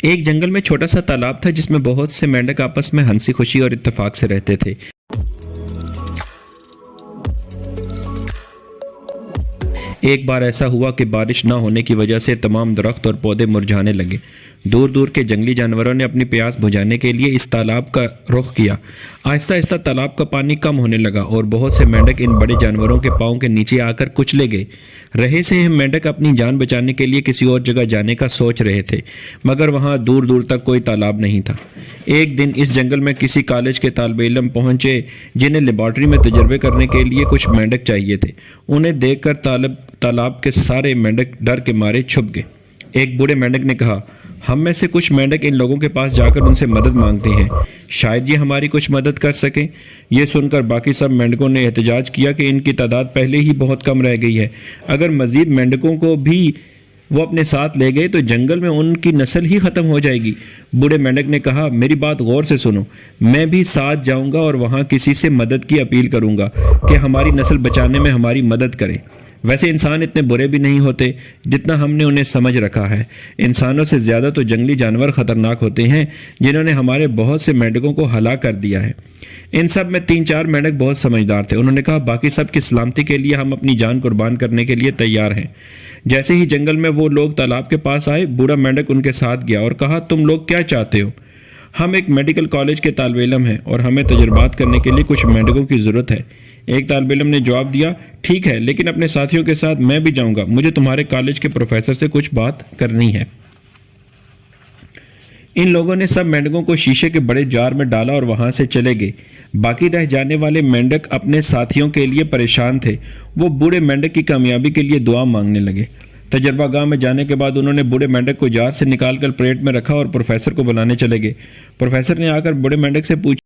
ایک جنگل میں چھوٹا سا تالاب تھا جس میں بہت سے مینڈک آپس میں ہنسی خوشی اور اتفاق سے رہتے تھے۔ ایک بار ایسا ہوا کہ بارش نہ ہونے کی وجہ سے تمام درخت اور پودے مرجھانے لگے۔ دور دور کے جنگلی جانوروں نے اپنی پیاس بجھانے کے لیے اس تالاب کا رخ کیا۔ آہستہ آہستہ تالاب کا پانی کم ہونے لگا اور بہت سے مینڈک ان بڑے جانوروں کے پاؤں کے نیچے آ کر کچلے گئے۔ رہے سے مینڈک اپنی جان بچانے کے لیے کسی اور جگہ جانے کا سوچ رہے تھے، مگر وہاں دور دور تک کوئی تالاب نہیں تھا۔ ایک دن اس جنگل میں کسی کالج کے طالب علم پہنچے جنہیں لیبارٹری میں تجربے کرنے کے لیے کچھ مینڈک چاہیے تھے۔ انہیں دیکھ کر تالاب کے سارے مینڈک ڈر کے مارے چھپ گئے۔ ایک بوڑھے مینڈک نے کہا، ہم میں سے کچھ مینڈک ان لوگوں کے پاس جا کر ان سے مدد مانگتے ہیں، شاید یہ ہماری کچھ مدد کر سکیں۔ یہ سن کر باقی سب مینڈکوں نے احتجاج کیا کہ ان کی تعداد پہلے ہی بہت کم رہ گئی ہے، اگر مزید مینڈکوں کو بھی وہ اپنے ساتھ لے گئے تو جنگل میں ان کی نسل ہی ختم ہو جائے گی۔ بوڑھے مینڈک نے کہا، میری بات غور سے سنو، میں بھی ساتھ جاؤں گا اور وہاں کسی سے مدد کی اپیل کروں گا کہ ہماری نسل بچانے میں ہماری مدد کرے۔ ویسے انسان اتنے برے بھی نہیں ہوتے جتنا ہم نے انہیں سمجھ رکھا ہے۔ انسانوں سے زیادہ تو جنگلی جانور خطرناک ہوتے ہیں جنہوں نے ہمارے بہت سے مینڈکوں کو ہلاک کر دیا ہے۔ ان سب میں 3-4 مینڈک بہت سمجھدار تھے۔ انہوں نے کہا، باقی سب کی سلامتی کے لیے ہم اپنی جان قربان کرنے کے لیے تیار ہیں۔ جیسے ہی جنگل میں وہ لوگ تالاب کے پاس آئے، بوڑھا مینڈک ان کے ساتھ گیا اور کہا، تم لوگ کیا چاہتے ہو؟ ہم ایک میڈیکل کالج کے طالب علم ہیں اور ہمیں تجربات کرنے کے لیے کچھ مینڈکوں کی ضرورت ہے۔ ایک طالب علم نے جواب دیا، ٹھیک ہے، لیکن اپنے ساتھیوں کے ساتھ میں بھی جاؤں گا، مجھے تمہارے کالج کے پروفیسر سے کچھ بات کرنی ہے۔ ان لوگوں نے سب مینڈکوں کو شیشے کے بڑے جار میں ڈالا اور وہاں سے چلے گئے۔ باقی رہ جانے والے مینڈک اپنے ساتھیوں کے لیے پریشان تھے۔ وہ بوڑھے مینڈک کی کامیابی کے لیے دعا مانگنے لگے۔ تجربہ گاہ میں جانے کے بعد انہوں نے بوڑھے مینڈک کو جار سے نکال کر پلیٹ میں رکھا اور پروفیسر کو بلانے چلے گئے۔ پروفیسر نے آ کر بوڑھے مینڈک سے پوچھا،